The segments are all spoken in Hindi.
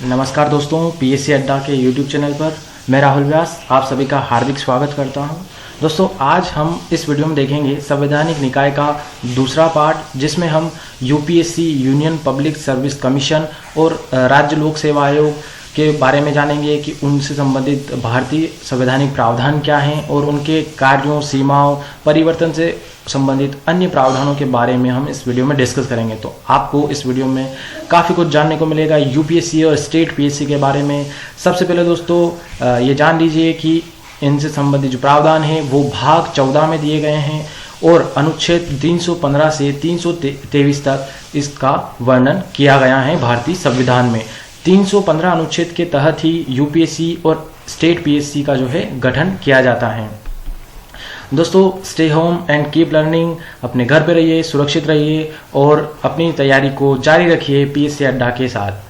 नमस्कार दोस्तों, पीएससी अड्डा के यूट्यूब चैनल पर मैं राहुल व्यास आप सभी का हार्दिक स्वागत करता हूं। दोस्तों, आज हम इस वीडियो में देखेंगे संवैधानिक निकाय का दूसरा पार्ट, जिसमें हम UPSC union public service commission और राज्य लोक सेवा आयोग के बारे में जानेंगे कि उनसे संबंधित भारतीय संवैधानिक प्रावधान क्या हैं और उनके कार्यों, सीमाओं, परिवर्तन से संबंधित अन्य प्रावधानों के बारे में हम इस वीडियो में डिस्कस करेंगे। तो आपको इस वीडियो में काफ़ी कुछ जानने को मिलेगा यूपीएससी और स्टेट पीएससी के बारे में। सबसे पहले दोस्तों ये जान लीजिए कि इनसे संबंधित जो प्रावधान है वो भाग 14 में दिए गए हैं और अनुच्छेद 315 से 323 तक इसका वर्णन किया गया है भारतीय संविधान में। 315 अनुच्छेद के तहत ही यूपीएससी और स्टेट पीएससी का जो है गठन किया जाता है। दोस्तों, stay home and keep learning, अपने घर पे रहिए, सुरक्षित रहिए और अपनी तैयारी को जारी रखिए पीएससी अड्डा के साथ।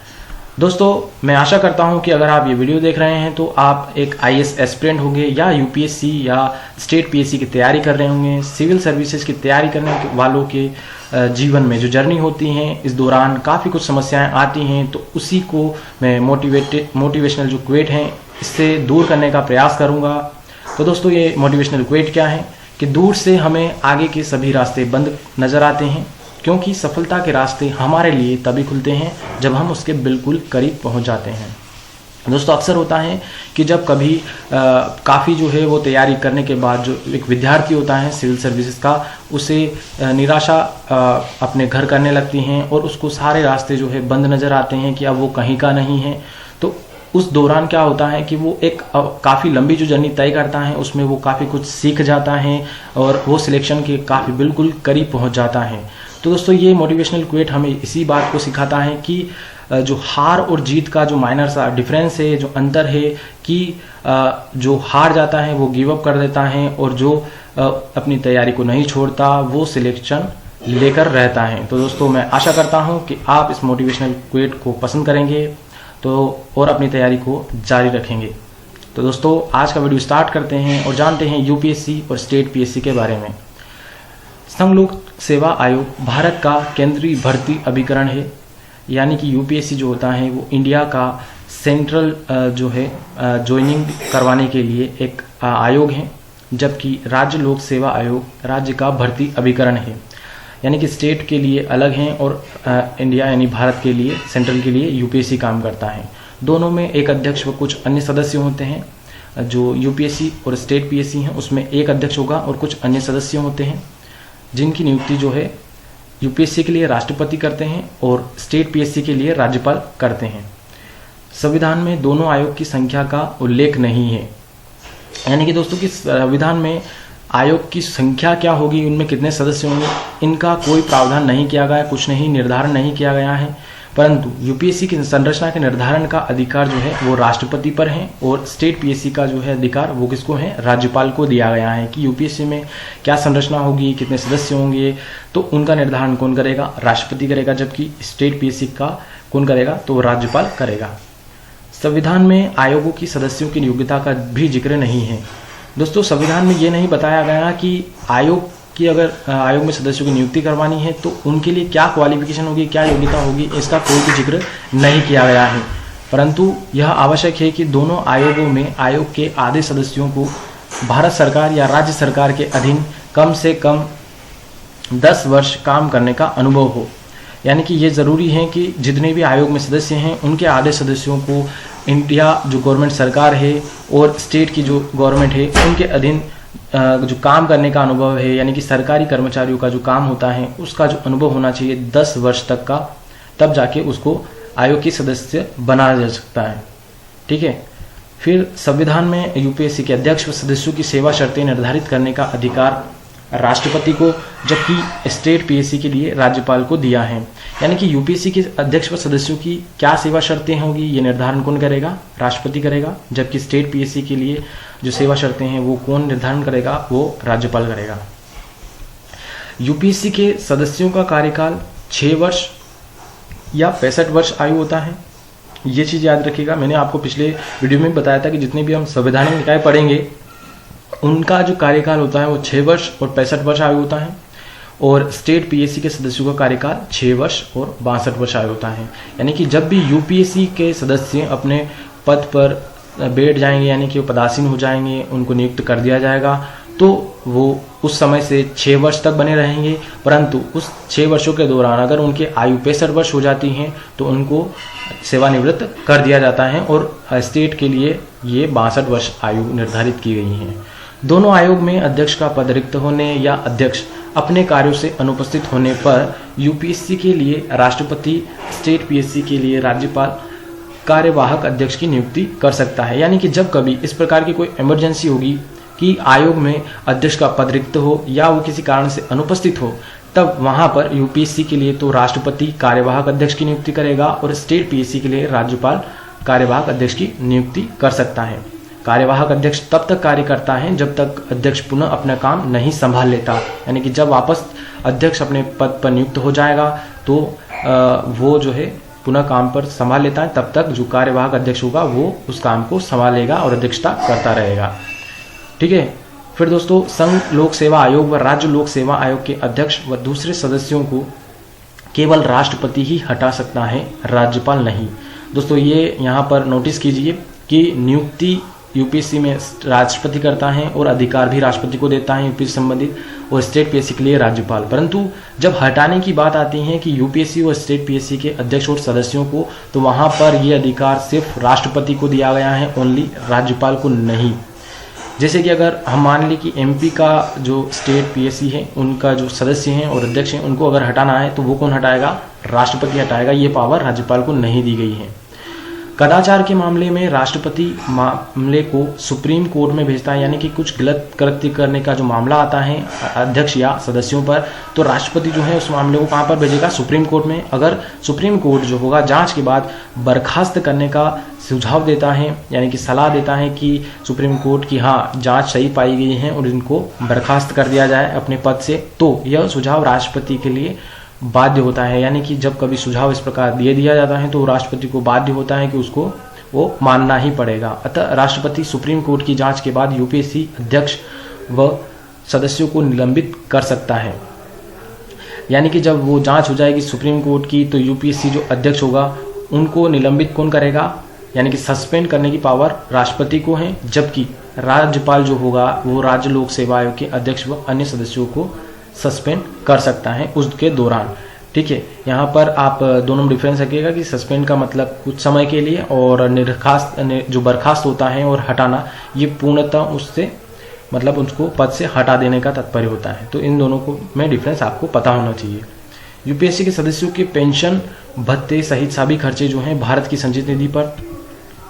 दोस्तों, मैं आशा करता हूं कि अगर आप ये वीडियो देख रहे हैं तो आप एक आईएएस एस्पिरेंट होंगे या यूपीएससी या स्टेट पीएससी की तैयारी कर रहे होंगे। सिविल सर्विसेज की तैयारी करने वालों के जीवन में जो जर्नी होती है, इस दौरान काफ़ी कुछ समस्याएं आती हैं, तो उसी को मैं मोटिवेशनल जो क्वेट हैं इससे दूर करने का प्रयास करूँगा। तो दोस्तों, ये मोटिवेशनल क्वेट क्या है कि दूर से हमें आगे के सभी रास्ते बंद नज़र आते हैं, क्योंकि सफलता के रास्ते हमारे लिए तभी खुलते हैं जब हम उसके बिल्कुल करीब पहुंच जाते हैं। दोस्तों, अक्सर होता है कि जब कभी काफ़ी जो है वो तैयारी करने के बाद जो एक विद्यार्थी होता है सिविल सर्विसेज का, उसे निराशा अपने घर करने लगती हैं और उसको सारे रास्ते जो है बंद नज़र आते हैं कि अब वो कहीं का नहीं है। तो उस दौरान क्या होता है कि वो एक काफ़ी लंबी जो जर्नी तय करता है उसमें वो काफ़ी कुछ सीख जाता है और वो सिलेक्शन के काफ़ी बिल्कुल करीब पहुंच जाता है। तो दोस्तों, ये मोटिवेशनल क्वेट हमें इसी बात को सिखाता है कि जो हार और जीत का जो माइनर सा डिफरेंस है, जो अंतर है कि जो हार जाता है वो गिव अप कर देता है और जो अपनी तैयारी को नहीं छोड़ता वो सिलेक्शन लेकर रहता है। तो दोस्तों, मैं आशा करता हूँ कि आप इस मोटिवेशनल क्वेट को पसंद करेंगे तो और अपनी तैयारी को जारी रखेंगे। तो दोस्तों, आज का वीडियो स्टार्ट करते हैं और जानते हैं यूपीएससी और स्टेट पीएससी के बारे में। संघ लोक सेवा आयोग भारत का केंद्रीय भर्ती अभिकरण है, यानी कि यूपीएससी जो होता है वो इंडिया का सेंट्रल जो है ज्वाइनिंग करवाने के लिए एक आयोग है, जबकि राज्य लोक सेवा आयोग राज्य का भर्ती अभिकरण है, यानी कि स्टेट के लिए अलग हैं और इंडिया यानी भारत के लिए, सेंट्रल के लिए यूपीएससी काम करता है। दोनों में एक अध्यक्ष व कुछ अन्य सदस्य होते हैं। जो यूपीएससी और स्टेट पीएससी हैं उसमें एक अध्यक्ष होगा और कुछ अन्य सदस्य होते हैं, जिनकी नियुक्ति जो है यूपीएससी के लिए राष्ट्रपति करते हैं और स्टेट पीएससी के लिए राज्यपाल करते हैं। संविधान में दोनों आयोग की संख्या का उल्लेख नहीं है, यानी कि दोस्तों कि संविधान में आयोग की संख्या क्या होगी, उनमें कितने सदस्य होंगे, इनका कोई प्रावधान नहीं किया गया, कुछ नहीं निर्धारण नहीं किया गया है। परंतु यूपीएससी की संरचना के निर्धारण का अधिकार जो है वो राष्ट्रपति पर है और स्टेट पीएससी का जो है अधिकार वो किसको है, राज्यपाल को दिया गया है कि यूपीएससी में क्या संरचना होगी, कितने सदस्य होंगे, तो उनका निर्धारण कौन करेगा, राष्ट्रपति करेगा, जबकि स्टेट पीएससी का कौन करेगा, तो राज्यपाल करेगा। संविधान में आयोगों की सदस्यों की योग्यता का भी जिक्र नहीं है। दोस्तों, संविधान में ये नहीं बताया गया कि आयोग की अगर आयोग में सदस्यों की नियुक्ति करवानी है तो उनके लिए क्या क्वालिफिकेशन होगी, क्या योग्यता होगी, इसका कोई भी जिक्र नहीं किया गया है। परंतु यह आवश्यक है कि दोनों आयोगों में आयोग के आधे सदस्यों को भारत सरकार या राज्य सरकार के अधीन कम से कम 10 वर्ष काम करने का अनुभव हो, यानी कि ये ज़रूरी है कि जितने भी आयोग में सदस्य हैं उनके आधे सदस्यों को इंडिया जो गवर्नमेंट सरकार है और स्टेट की जो गवर्नमेंट है उनके अधीन जो काम करने का अनुभव है, यानी कि सरकारी कर्मचारियों का जो काम होता है उसका जो अनुभव होना चाहिए 10 वर्ष तक का, तब जाके उसको आयोग के सदस्य बनाया जा सकता है। ठीक है। फिर संविधान में यूपीएससी के अध्यक्ष व सदस्यों की सेवा शर्तें निर्धारित करने का अधिकार राष्ट्रपति को, जबकि स्टेट पीएससी के लिए राज्यपाल को दिया है। यानी कि यूपीएससी के अध्यक्ष व सदस्यों की क्या सेवा शर्तें होगी ये निर्धारण कौन करेगा, राष्ट्रपति करेगा, जबकि स्टेट पीएससी के लिए जो सेवा शर्तें हैं वो कौन निर्धारण करेगा, वो राज्यपाल करेगा। यूपीएससी के सदस्यों का कार्यकाल 6 वर्ष या 65 वर्ष आयु होता है। ये चीज़ याद रखिएगा। मैंने आपको पिछले वीडियो में बताया था कि जितने भी हम संवैधानिक निकाय पढ़ेंगे उनका जो कार्यकाल होता है वो 6 वर्ष और 65 वर्ष आयु होता है। और स्टेट पीएससी के सदस्यों का कार्यकाल 6 वर्ष और 62 वर्ष आयु होता है। यानी कि जब भी यूपीएससी के सदस्य अपने पद पर बैठ जाएंगे, यानी कि वो पदासीन हो जाएंगे, उनको नियुक्त कर दिया जाएगा, तो वो उस समय से 6 वर्ष तक बने रहेंगे। परंतु उस 6 वर्षों के दौरान अगर उनके आयु 65 वर्ष हो जाती हैं तो उनको सेवानिवृत्त कर दिया जाता है और स्टेट के लिए ये 62 वर्ष आयु निर्धारित की गई है। दोनों आयोग में अध्यक्ष का पद रिक्त होने या अध्यक्ष अपने कार्यों से अनुपस्थित होने पर यूपीएससी के लिए राष्ट्रपति, स्टेट पीएससी के लिए राज्यपाल कार्यवाहक अध्यक्ष की नियुक्ति कर सकता है। यानी कि जब कभी इस प्रकार की कोई इमरजेंसी होगी कि आयोग में अध्यक्ष का पद रिक्त हो या वो किसी कारण से अनुपस्थित हो, तब वहां पर यूपीएससी के लिए तो राष्ट्रपति कार्यवाहक अध्यक्ष की नियुक्ति करेगा और स्टेट पीएससी के लिए राज्यपाल कार्यवाहक अध्यक्ष की नियुक्ति कर सकता है। कार्यवाहक अध्यक्ष तब तक कार्य करता है जब तक अध्यक्ष पुनः अपना काम नहीं संभाल लेता। यानी कि जब वापस अध्यक्ष अपने पद पर नियुक्त हो जाएगा तो वो जो है पुनः काम पर संभाल लेता है, तब तक जो कार्यवाहक अध्यक्ष होगा वो उस काम को संभालेगा और अध्यक्षता करता रहेगा। ठीक है। फिर दोस्तों, संघ लोक सेवा आयोग व राज्य लोक सेवा आयोग के अध्यक्ष व दूसरे सदस्यों को केवल राष्ट्रपति ही हटा सकता है, राज्यपाल नहीं। दोस्तों ये यहाँ पर नोटिस कीजिए कि नियुक्ति यूपीएससी में राष्ट्रपति करता है और अधिकार भी राष्ट्रपति को देता है यूपीएससी संबंधित, और स्टेट पीएससी के लिए राज्यपाल। परंतु जब हटाने की बात आती है कि यूपीएससी और स्टेट पीएससी के अध्यक्ष और सदस्यों को, तो वहां पर ये अधिकार सिर्फ राष्ट्रपति को दिया गया है, ओनली राज्यपाल को नहीं। जैसे कि अगर हम मान लें कि एमपी का जो स्टेट पीएससी है उनका जो सदस्य हैं और अध्यक्ष हैं उनको अगर हटाना है तो वो कौन हटाएगा? राष्ट्रपति हटाएगा। ये पावर राज्यपाल को नहीं दी गई है। कदाचार के मामले में राष्ट्रपति मामले को सुप्रीम कोर्ट में भेजता है। यानी कि कुछ गलत कृत्य करने का जो मामला आता है अध्यक्ष या सदस्यों पर, तो राष्ट्रपति जो है उस मामले को कहाँ पर भेजेगा? सुप्रीम कोर्ट में। अगर सुप्रीम कोर्ट जो होगा जांच के बाद बर्खास्त करने का सुझाव देता है, यानी कि सलाह देता है कि सुप्रीम कोर्ट की हाँ जांच सही पाई गई है और इनको बर्खास्त कर दिया जाए अपने पद से, तो यह सुझाव राष्ट्रपति के लिए बाध्य होता है। यानी कि जब कभी सुझाव इस प्रकार दिया जाता है तो राष्ट्रपति को बाध्य होता है कि उसको वो मानना ही पड़ेगा। अतः राष्ट्रपति सुप्रीम कोर्ट की जांच के बाद यूपीएससी अध्यक्ष व सदस्यों को निलंबित कर सकता है। यानी कि जब वो जांच हो जाएगी सुप्रीम कोर्ट की, तो यूपीएससी जो अध्यक्ष होगा उनको निलंबित कौन करेगा? यानी कि सस्पेंड करने की पावर राष्ट्रपति को है, जबकि राज्यपाल जो होगा वो राज्य लोक सेवा आयोग के अध्यक्ष व अन्य सदस्यों को सस्पेंड कर सकता है उसके दौरान। ठीक है। यहाँ पर आप दोनों में डिफरेंस रखिएगा कि सस्पेंड का मतलब कुछ समय के लिए और जो बर्खास्त होता है और हटाना, ये पूर्णतः उससे मतलब उसको पद से हटा देने का तात्पर्य होता है। तो इन दोनों को में डिफरेंस आपको पता होना चाहिए। यूपीएससी के सदस्यों के पेंशन भत्ते सहित सभी खर्चे जो हैं भारत की संचित निधि पर,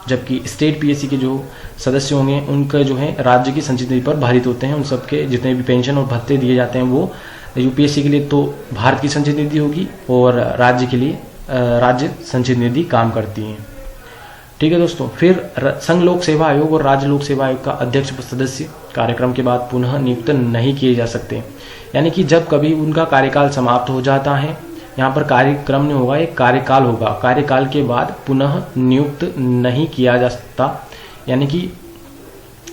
जबकि स्टेट पीएससी के जो सदस्य होंगे उनका जो है राज्य की संचित निधि पर भारित होते हैं। उन सबके जितने भी पेंशन और भत्ते दिए जाते हैं वो यूपीएससी के लिए तो भारत की संचित निधि होगी और राज्य के लिए राज्य संचित निधि काम करती है। ठीक है दोस्तों। फिर संघ लोक सेवा आयोग और राज्य लोक सेवा आयोग का अध्यक्ष व सदस्य कार्यक्रम के बाद पुनः नियुक्त नहीं किए जा सकते। यानी कि जब कभी उनका कार्यकाल समाप्त हो जाता है, यहाँ पर कार्यक्रम नहीं होगा, एक कार्यकाल होगा, कार्यकाल के बाद पुनः नियुक्त नहीं किया जा सकता। यानी कि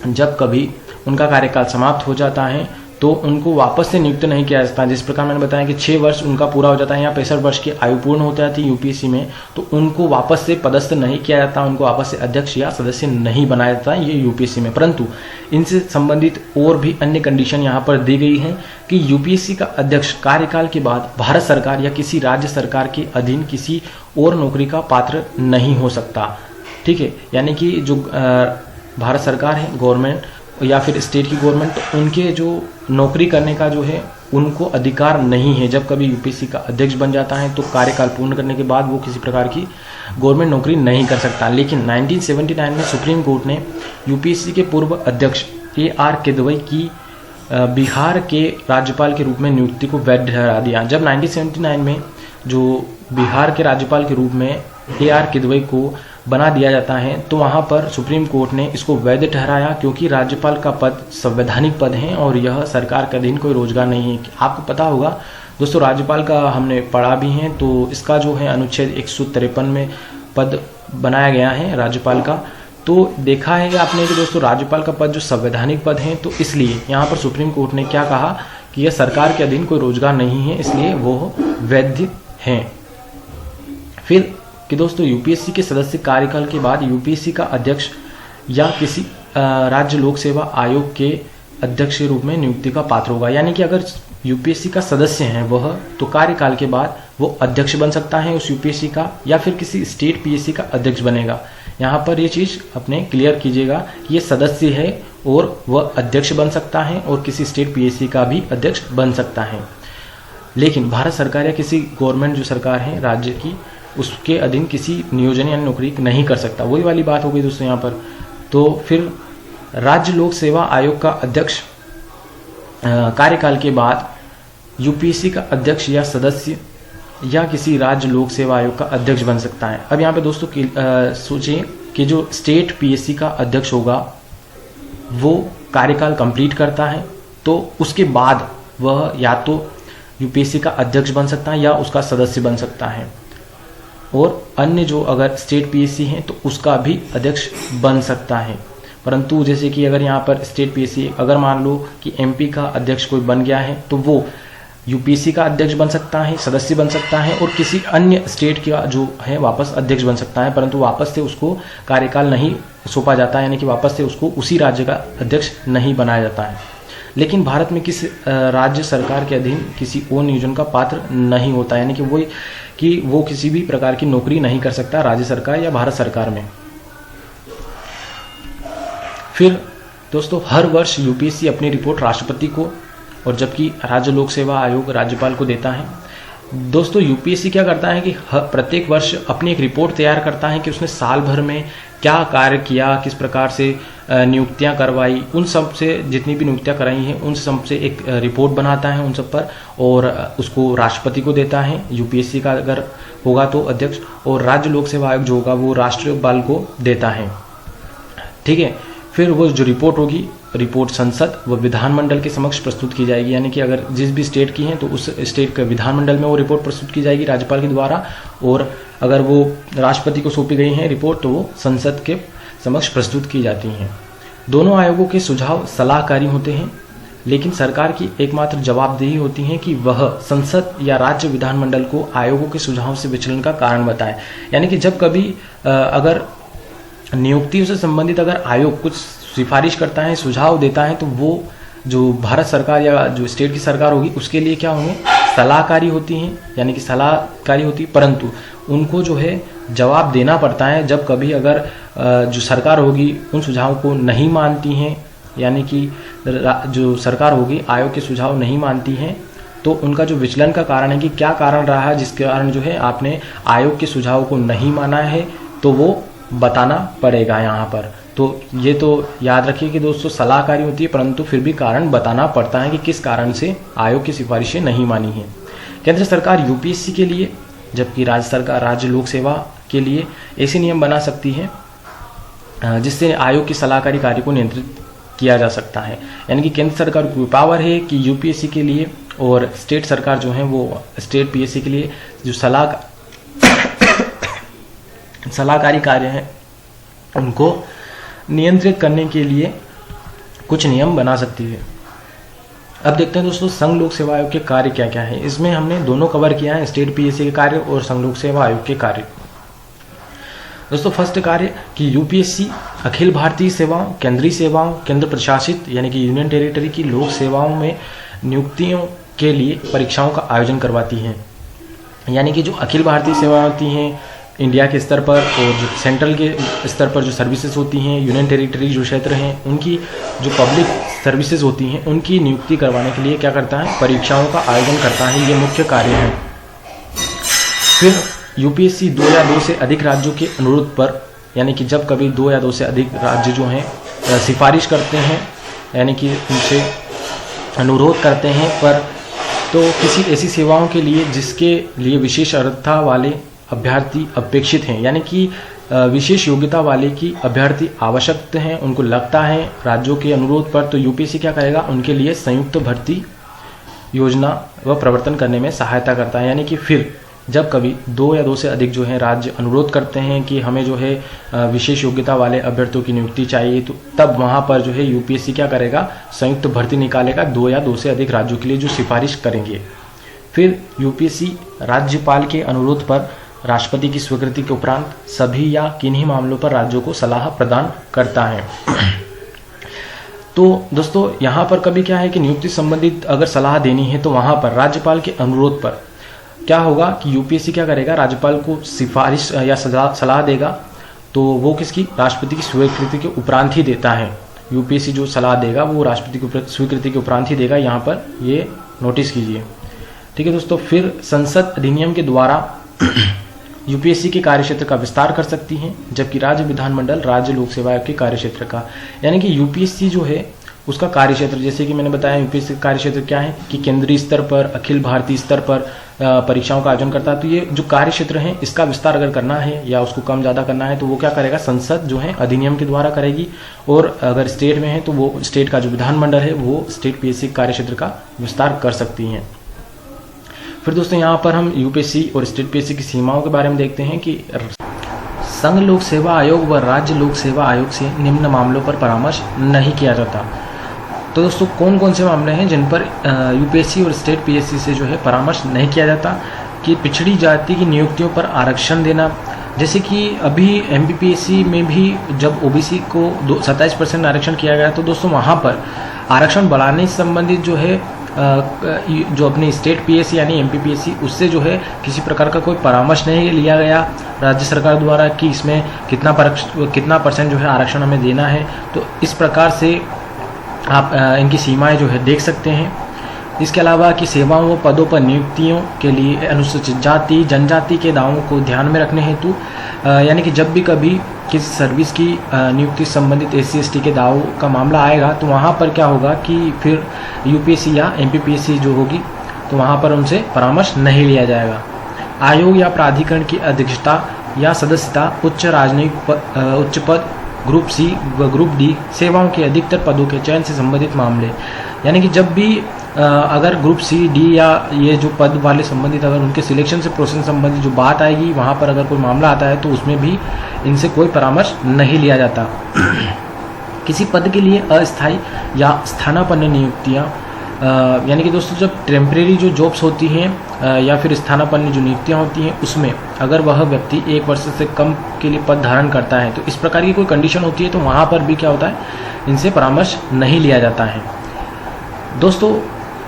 जब कभी उनका कार्यकाल समाप्त हो जाता है तो उनको वापस से नियुक्त नहीं किया जाता। जिस प्रकार मैंने बताया कि 6 वर्ष उनका पूरा हो जाता है या 65 वर्ष की आयु पूर्ण हो जाती है यूपीएससी में, तो उनको वापस से पदस्थ नहीं किया जाता, उनको वापस से अध्यक्ष या सदस्य नहीं बनाया जाता है ये यूपीएससी में। परंतु इनसे संबंधित और भी अन्य कंडीशन यहाँ पर दी गई है कि यूपीएससी का अध्यक्ष कार्यकाल के बाद भारत सरकार या किसी राज्य सरकार के अधीन किसी और नौकरी का पात्र नहीं हो सकता। ठीक है। यानी कि जो भारत सरकार है, गवर्नमेंट या फिर स्टेट की गवर्नमेंट, तो उनके जो नौकरी करने का जो है उनको अधिकार नहीं है। जब कभी यूपीएससी का अध्यक्ष बन जाता है तो कार्यकाल पूर्ण करने के बाद वो किसी प्रकार की गवर्नमेंट नौकरी नहीं कर सकता। लेकिन 1979 में सुप्रीम कोर्ट ने यूपीएससी के पूर्व अध्यक्ष AR किदवई की बिहार के राज्यपाल के रूप में नियुक्ति को वैध ठहरा दिया। जब 1979 में जो बिहार के राज्यपाल के रूप में AR किदवई को बना दिया जाता है तो वहां पर सुप्रीम कोर्ट ने इसको वैध ठहराया, क्योंकि राज्यपाल का पद संवैधानिक पद है और यह सरकार के अधीन कोई रोजगार नहीं है। आपको पता होगा दोस्तों, राज्यपाल का हमने पढ़ा भी है, तो इसका जो है अनुच्छेद 153 में पद बनाया गया है राज्यपाल का। तो देखा है आपने कि दोस्तों राज्यपाल का पद जो संवैधानिक पद है, तो इसलिए यहाँ पर सुप्रीम कोर्ट ने क्या कहा कि यह सरकार के अधीन कोई रोजगार नहीं है, इसलिए वो वैध हैं। फिर कि दोस्तों यूपीएससी के सदस्य कार्यकाल के बाद यूपीएससी का अध्यक्ष या किसी राज्य लोक सेवा आयोग के अध्यक्ष के रूप में नियुक्ति का पात्र होगा। यानी कि अगर यूपीएससी का सदस्य है वह, तो कार्यकाल के बाद वो अध्यक्ष बन सकता है उस यूपीएससी का, या फिर किसी स्टेट पीएससी का अध्यक्ष बनेगा। यहाँ पर ये चीज अपने क्लियर कीजिएगा, ये सदस्य है और वह अध्यक्ष बन सकता है और किसी स्टेट पीएससी का भी अध्यक्ष बन सकता है। लेकिन भारत सरकार या किसी गवर्नमेंट जो सरकार है राज्य की, उसके अधीन किसी नियोजन या नौकरी नहीं कर सकता। वही वाली बात हो गई दोस्तों यहाँ पर। तो फिर राज्य लोक सेवा आयोग का अध्यक्ष कार्यकाल के बाद यूपीएससी का अध्यक्ष या सदस्य या किसी राज्य लोक सेवा आयोग का अध्यक्ष बन सकता है। अब यहाँ पे दोस्तों सोचिए कि जो स्टेट पीएससी का अध्यक्ष होगा वो कार्यकाल कंप्लीट करता है, तो उसके बाद वह या तो यूपीएससी का अध्यक्ष बन सकता है या उसका सदस्य बन सकता है, और अन्य जो अगर स्टेट पीएससी है तो उसका भी अध्यक्ष बन सकता है। परंतु जैसे कि अगर यहाँ पर स्टेट पीएससी, अगर मान लो कि एमपी का अध्यक्ष कोई बन गया है तो वो यूपीएससी का अध्यक्ष बन सकता है, सदस्य बन सकता है, और किसी अन्य स्टेट का जो है वापस अध्यक्ष बन सकता है, परंतु वापस से उसको कार्यकाल नहीं सौंपा जाता है, यानी कि वापस से उसको उसी राज्य का अध्यक्ष नहीं बनाया जाता है। लेकिन भारत में किस राज्य सरकार के अधीन किसी और नियोजन का पात्र नहीं होता, यानी कि वो किसी भी प्रकार की नौकरी नहीं कर सकता राज्य सरकार या भारत सरकार में। फिर दोस्तों हर वर्ष यूपीएससी अपनी रिपोर्ट राष्ट्रपति को, और जबकि राज्य लोक सेवा आयोग राज्यपाल को देता है। दोस्तों यूपीएससी क्या करता है कि प्रत्येक वर्ष अपनी एक रिपोर्ट तैयार करता है कि उसने साल भर में क्या कार्य किया, किस प्रकार से नियुक्तियां करवाई, उन सब से जितनी भी नियुक्तियां कराई हैं उन सब से एक रिपोर्ट बनाता है उन सब पर, और उसको राष्ट्रपति को देता है यूपीएससी का अगर होगा तो अध्यक्ष, और राज्य लोक सेवा आयोग जो होगा वो राष्ट्रपाल को देता है। ठीक है। फिर वो जो रिपोर्ट होगी, रिपोर्ट संसद व विधानमंडल के समक्ष प्रस्तुत की जाएगी, यानी कि अगर जिस भी स्टेट की है तो उस स्टेट के विधानमंडल में वो रिपोर्ट प्रस्तुत की जाएगी राज्यपाल के द्वारा, और अगर वो राष्ट्रपति को सौंपी गई है रिपोर्ट तो वो संसद के समक्ष प्रस्तुत की जाती हैं। दोनों आयोगों के सुझाव सलाहकारी होते हैं, लेकिन सरकार की एकमात्र जवाबदेही होती है कि वह संसद या राज्य विधानमंडल को आयोगों के सुझाव से विचलन का कारण बताए। यानी कि जब कभी अगर नियुक्तियों से संबंधित अगर आयोग कुछ सिफारिश करता है, सुझाव देता है, तो वो जो भारत सरकार या जो स्टेट की सरकार होगी उसके लिए क्या होंगे, सलाहकारी होती हैं, यानी कि सलाहकारी होती, परंतु उनको जो है जवाब देना पड़ता है जब कभी अगर जो सरकार होगी उन सुझावों को नहीं मानती हैं, यानी कि जो सरकार होगी आयोग के सुझाव नहीं मानती हैं, तो उनका जो विचलन का कारण है कि क्या कारण रहा है जिसके कारण जो है आपने आयोग के सुझाव को नहीं माना है, तो वो बताना पड़ेगा यहाँ पर। तो ये तो याद रखिए कि दोस्तों सलाहकारी होती है, परंतु फिर भी कारण बताना पड़ता है कि किस कारण से आयोग की सिफारिशें नहीं मानी हैं। केंद्र सरकार यूपीएससी के लिए, जबकि राज्य सरकार राज्य लोक सेवा के लिए ऐसे नियम बना सकती है जिससे आयोग की सलाहकारी कार्य को नियंत्रित किया जा सकता है। यानी कि केंद्र सरकार को पावर है कि यूपीएससी के लिए, और स्टेट सरकार जो है वो स्टेट पीएससी के लिए जो सलाहकारी कार्य हैं उनको नियंत्रित करने के लिए कुछ नियम बना सकती है। अब देखते हैं दोस्तों संघ लोक सेवा आयोग के कार्य क्या क्या है। इसमें हमने दोनों कवर किया है, स्टेट पीएससी के कार्य और संघ लोक सेवा आयोग के कार्य। दोस्तों फर्स्ट कार्य कि यूपीएससी अखिल भारतीय सेवाओं, केंद्रीय सेवाओं, केंद्र प्रशासित यानी कि यूनियन टेरिटरी की लोक सेवाओं में नियुक्तियों के लिए परीक्षाओं का आयोजन करवाती है। यानी कि जो अखिल भारतीय सेवाएं होती हैं इंडिया के स्तर पर, और जो सेंट्रल के स्तर पर जो सर्विसेज होती हैं, यूनियन टेरिटरी जो क्षेत्र हैं उनकी जो पब्लिक सर्विसेज होती हैं उनकी नियुक्ति करवाने के लिए क्या करता है, परीक्षाओं का आयोजन करता है। ये मुख्य कार्य है। फिर यूपीएससी 2 या 2 से अधिक राज्यों के अनुरोध पर, यानी कि जब कभी 2 या 2 से अधिक राज्य जो हैं सिफारिश करते हैं, यानी कि उनसे अनुरोध करते हैं पर तो किसी ऐसी सेवाओं के लिए जिसके लिए विशेष अर्हता वाले अभ्यर्थी अपेक्षित हैं, यानी कि विशेष योग्यता वाले की अभ्यर्थी आवश्यक हैं, उनको लगता है राज्यों के अनुरोध पर, तो यूपीएससी क्या करेगा, उनके लिए संयुक्त भर्ती योजना व प्रवर्तन करने में सहायता करता है। यानी कि फिर जब कभी 2 या 2 से अधिक जो है राज्य अनुरोध करते हैं कि हमें जो है विशेष योग्यता वाले अभ्यर्थियों की नियुक्ति चाहिए, तो तब वहाँ पर जो है यूपीएससी क्या करेगा, संयुक्त भर्ती निकालेगा 2 या 2 से अधिक राज्यों के लिए जो सिफारिश करेंगे। फिर यूपीएससी राज्यपाल के अनुरोध पर राष्ट्रपति की स्वीकृति के उपरांत सभी या किन्हीं मामलों पर राज्यों को सलाह प्रदान करता है। तो दोस्तों यहाँ पर कभी क्या है कि नियुक्ति संबंधित अगर सलाह देनी है तो वहाँ पर राज्यपाल के अनुरोध पर क्या होगा कि यूपीएससी क्या करेगा, राज्यपाल को सिफारिश या सलाह देगा, तो वो किसकी, राष्ट्रपति की स्वीकृति के उपरांत ही देता है। यूपीएससी जो सलाह देगा वो राष्ट्रपति की स्वीकृति के उपरांत ही देगा, यहाँ पर ये नोटिस कीजिए। ठीक है दोस्तों, फिर संसद अधिनियम के द्वारा यूपीएससी के कार्यक्षेत्र का विस्तार कर सकती हैं, जबकि राज्य विधानमंडल राज्य लोक सेवा आयोग के कार्यक्षेत्र का, यानी कि यूपीएससी जो है उसका कार्यक्षेत्र, जैसे कि मैंने बताया यूपीएससी का कार्यक्षेत्र क्या है कि केंद्रीय स्तर पर, अखिल भारतीय स्तर पर परीक्षाओं का आयोजन करता है। तो ये जो कार्यक्षेत्र है इसका विस्तार अगर करना है या उसको कम ज़्यादा करना है तो वो क्या करेगा, संसद जो है अधिनियम के द्वारा करेगी। और अगर स्टेट में है तो वो स्टेट का जो विधानमंडल है वो स्टेट पीएससी कार्यक्षेत्र का विस्तार कर सकती हैं। फिर दोस्तों यहाँ पर हम यूपीएससी और स्टेट पीएससी की सीमाओं के बारे में देखते हैं कि संघ लोक सेवा आयोग व राज्य लोक सेवा आयोग से निम्न मामलों पर परामर्श नहीं किया जाता। तो दोस्तों कौन कौन से मामले हैं जिन पर यूपीएससी और स्टेट पीएससी से जो है परामर्श नहीं किया जाता, कि पिछड़ी जाति की नियुक्तियों पर आरक्षण देना, जैसे कि अभी एमपीपीएससी में भी जब ओबीसी को 27% आरक्षण किया गया तो दोस्तों वहाँ पर आरक्षण बढ़ाने से संबंधित जो है जो अपनी स्टेट पीएससी यानी एमपीपीएससी उससे जो है किसी प्रकार का कोई परामर्श नहीं लिया गया राज्य सरकार द्वारा कि इसमें कितना परसेंट जो है आरक्षण हमें देना है। तो इस प्रकार से आप इनकी सीमाएं जो है देख सकते हैं। इसके अलावा कि सेवाओं व पदों पर नियुक्तियों के लिए अनुसूचित जाति जनजाति के दावों को ध्यान में रखने हेतु यानी कि जब भी कभी किसी सर्विस की नियुक्ति संबंधित SC/ST के दावों का मामला आएगा तो वहाँ पर क्या होगा कि फिर यूपीएससी या एमपीपीएससी जो होगी तो वहाँ पर उनसे परामर्श नहीं लिया जाएगा। आयोग या प्राधिकरण की अध्यक्षता या सदस्यता उच्च राजनयिक उच्च पद ग्रुप सी व ग्रुप डी सेवाओं के अधिकतर पदों के चयन से संबंधित मामले, यानी कि जब भी अगर ग्रुप सी डी या ये जो पद वाले संबंधित अगर उनके सिलेक्शन से प्रोसेस संबंधित जो बात आएगी वहाँ पर अगर कोई मामला आता है तो उसमें भी इनसे कोई परामर्श नहीं लिया जाता। किसी पद के लिए अस्थायी या स्थानापन्न नियुक्तियाँ, यानी कि दोस्तों जब टेम्परेरी जो जॉब्स होती हैं या फिर स्थानापन्न जो नियुक्तियाँ होती हैं उसमें अगर वह व्यक्ति 1 वर्ष से कम के लिए पद धारण करता है तो इस प्रकार की कोई कंडीशन होती है तो वहाँ पर भी क्या होता है, इनसे परामर्श नहीं लिया जाता है। दोस्तों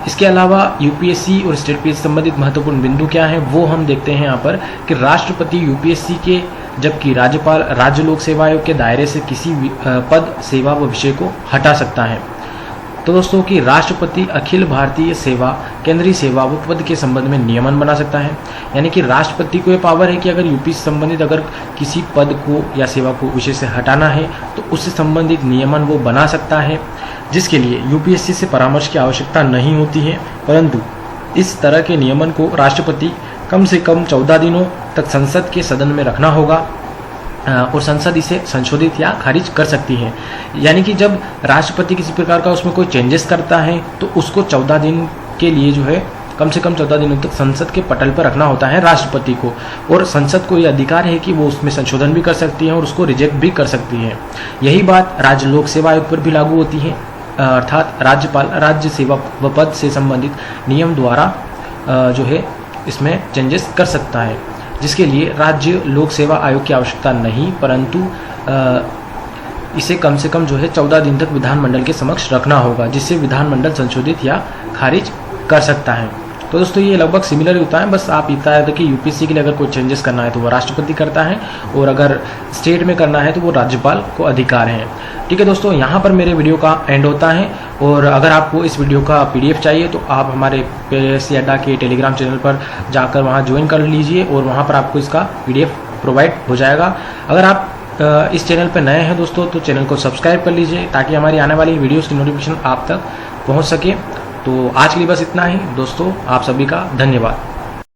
इसके अलावा यूपीएससी और स्टेट पीएससी संबंधित महत्वपूर्ण बिंदु क्या है वो हम देखते हैं यहाँ पर कि राष्ट्रपति यूपीएससी के जबकि राज्यपाल राज्य लोक सेवा आयोग के दायरे से किसी पद सेवा व विषय को हटा सकता है। तो दोस्तों कि राष्ट्रपति अखिल भारतीय सेवा केंद्रीय सेवा व पद के संबंध में नियमन बना सकता है, यानी कि राष्ट्रपति को ये पावर है कि अगर यूपी से संबंधित अगर किसी पद को या सेवा को विषय से हटाना है तो उससे संबंधित नियमन वो बना सकता है, जिसके लिए यूपीएससी से परामर्श की आवश्यकता नहीं होती है। परंतु इस तरह के नियमन को राष्ट्रपति कम से कम 14 दिनों तक संसद के सदन में रखना होगा और संसद इसे संशोधित या खारिज कर सकती है। यानी कि जब राष्ट्रपति किसी प्रकार का उसमें कोई चेंजेस करता है तो उसको 14 दिन के लिए जो है कम से कम 14 दिनों तक संसद के पटल पर रखना होता है राष्ट्रपति को, और संसद को यह अधिकार है कि वो उसमें संशोधन भी कर सकती है और उसको रिजेक्ट भी कर सकती है। यही बात राज्य लोक सेवा आयोग पर भी लागू होती है, अर्थात राज्यपाल राज्य सेवा व पद से संबंधित नियम द्वारा जो है इसमें चेंजेस कर सकता है, जिसके लिए राज्य लोक सेवा आयोग की आवश्यकता नहीं, परंतु इसे कम से कम जो है 14 दिन तक विधानमंडल के समक्ष रखना होगा, जिससे विधानमंडल संशोधित या खारिज कर सकता है। तो दोस्तों ये लगभग सिमिलर होता है, बस आप इतना है कि यूपीएससी के लिए अगर कोई चेंजेस करना है तो वो राष्ट्रपति करता है और अगर स्टेट में करना है तो वो राज्यपाल को अधिकार है। ठीक है दोस्तों, यहाँ पर मेरे वीडियो का एंड होता है, और अगर आपको इस वीडियो का पीडीएफ चाहिए तो आप हमारे पीएससी अड्डा के टेलीग्राम चैनल पर जाकर वहाँ ज्वाइन कर लीजिए और वहाँ पर आपको इसका पीडीएफ प्रोवाइड हो जाएगा। अगर आप इस चैनल पर नए हैं दोस्तों तो चैनल को सब्सक्राइब कर लीजिए ताकि हमारी आने वाली वीडियोज़ की नोटिफिकेशन आप तक पहुँच सके। तो आज के लिए बस इतना ही दोस्तों, आप सभी का धन्यवाद।